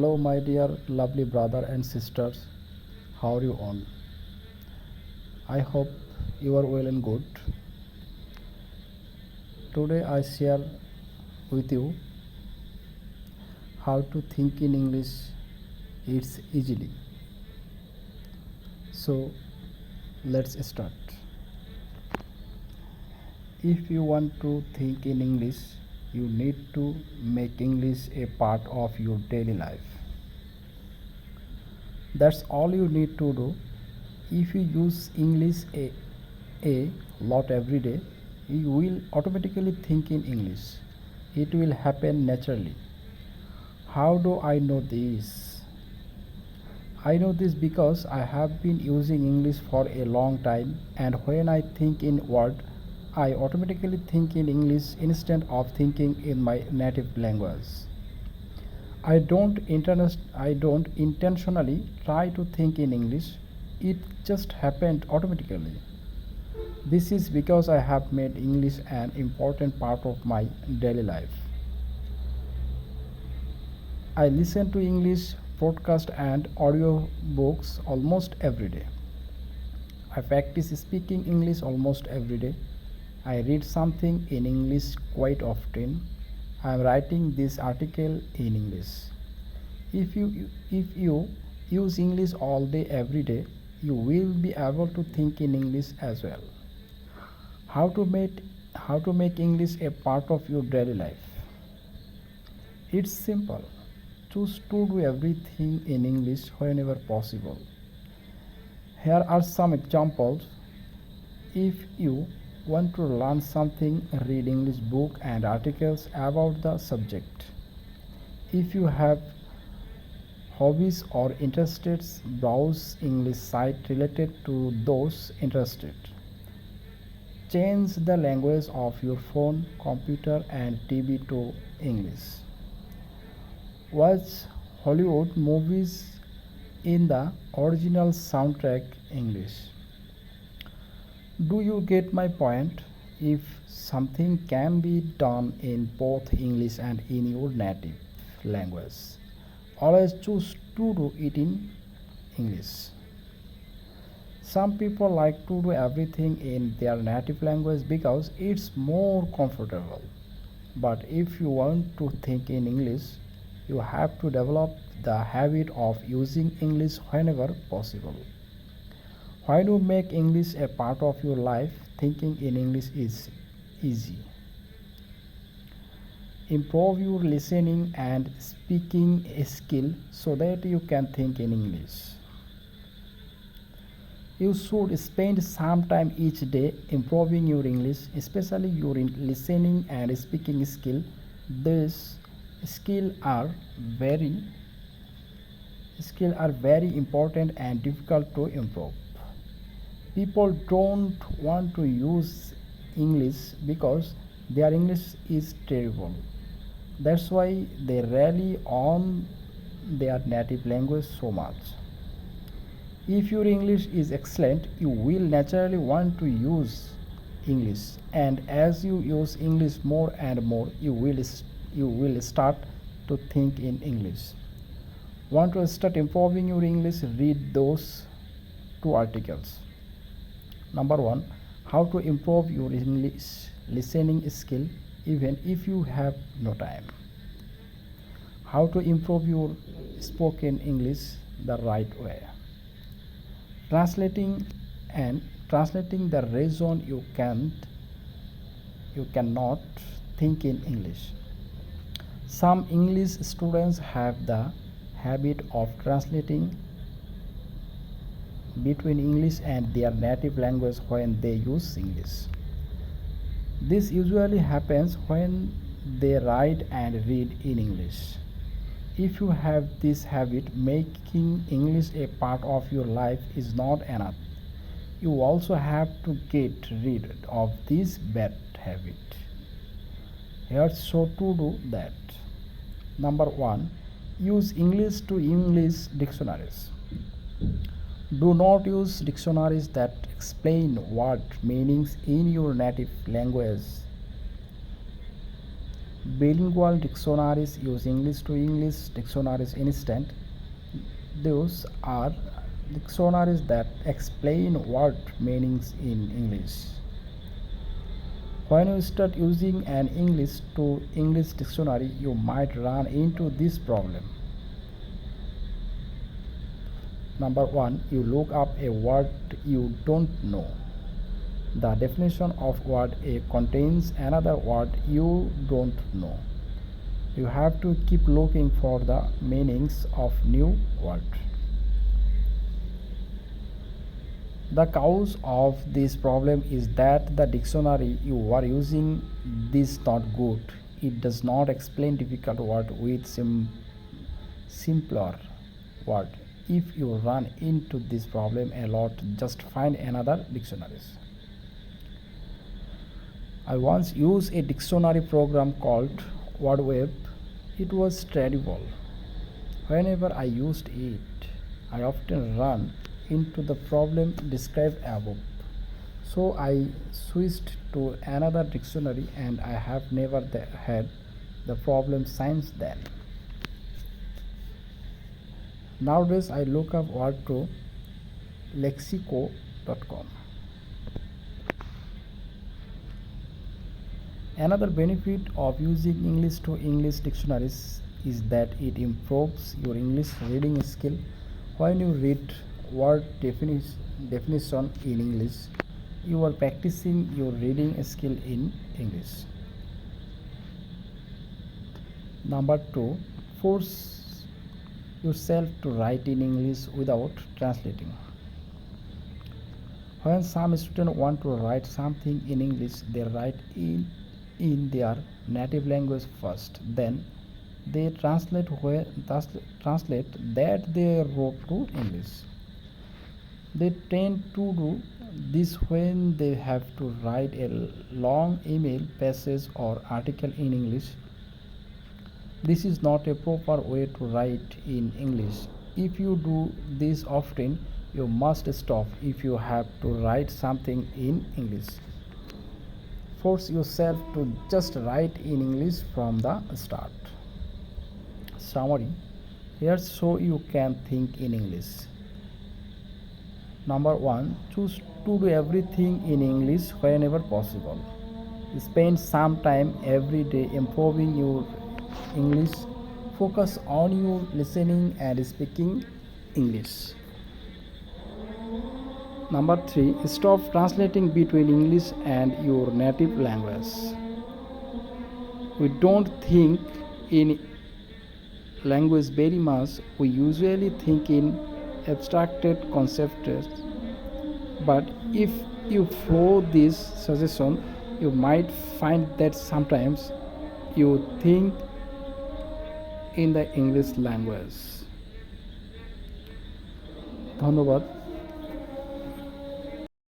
Hello, my dear lovely brother and sisters. How are you on? I hope you are well and good. Today, I share with you how to think in English. It's easily. So, let's start. If you want to think in English, you need to make English a part of your daily life. That's all you need to do. If you use English a lot every day, you will automatically think in English. It will happen naturally. How do I know this? I know this because I have been using English for a long time, and when I think in word, I automatically think in English instead of thinking in my native language. I don't intentionally try to think in English. It just happened automatically. This is because I have made English an important part of my daily life. I listen to English podcasts and audio books almost every day. I practice speaking English almost every day. I read something in English quite often. I am writing this article in English. If you use English all day every day, you will be able to think in English as well. How to make how to make English a part of your daily life? It's simple. Choose to do everything in English whenever possible. Here are some examples. If you want to learn something, read English book and articles about the subject. If you have hobbies or interests, browse English sites related to those interested. Change the language of your phone, computer, and TV to English. Watch Hollywood movies in the original soundtrack English. Do you get my point? If something can be done in both English and in your native language, always choose to do it in English. Some people like to do everything in their native language because it's more comfortable. But if you want to think in English, you have to develop the habit of using English whenever possible. Why do make English a part of your life? Thinking in English is easy. Improve your listening and speaking skill so that you can think in English. You should spend some time each day improving your English, especially your listening and speaking skill. These skills are very very important and difficult to improve. People don't want to use English because their English is terrible. That's why they rely on their native language so much. If your English is excellent, you will naturally want to use English, and as you use English more and more, you will start to think in English. Want to start improving your English? Read those two articles. Number 1, how to improve your English listening skill even if you have no time. How to improve your spoken English the right way. Translating and translating the reason you cannot think in English. Some English students have the habit of translating between English and their native language when they use English. This usually happens when they write and read in English. If you have this habit, making English a part of your life is not enough. You also have to get rid of this bad habit. Here's how to do that. Number 1, use English to English dictionaries. Do not use dictionaries that explain word meanings in your native language. Bilingual dictionaries use English to English dictionaries instant. Those are dictionaries that explain word meanings in English. When you start using an English to English dictionary, you might run into this problem. Number one, you look up a word you don't know. The definition of word A contains another word you don't know. You have to keep looking for the meanings of new word. The cause of this problem is that the dictionary you are using is not good. It does not explain difficult word with simpler word. If you run into this problem a lot, just find another dictionaries. I once used a dictionary program called WordWeb. It was terrible. Whenever I used it, I often run into the problem described above. So I switched to another dictionary and I have never had the problem since then. Nowadays I look up word to lexico.com. Another benefit of using English to English dictionaries is that it improves your English reading skill. When you read word definition in English, you are practicing your reading skill in English. Number two, force yourself to write in English without translating. When some students want to write something in English, they write in their native language first. Then they translate that they wrote to English. They tend to do this when they have to write a long email, passage, or article in English. This is not a proper way to write in English. If you do this often, you must stop if you have to write something in English. Force yourself to just write in English from the start. Summary. Here's so you can think in English. Number one, choose to do everything in English whenever possible. Spend some time every day improving your English. Focus on your listening and speaking English. Number three, stop translating between English and your native language. We don't think in language very much. We usually think in abstracted concepts. But if you follow this suggestion, you might find that sometimes you think in the English language. ধন্যবাদ।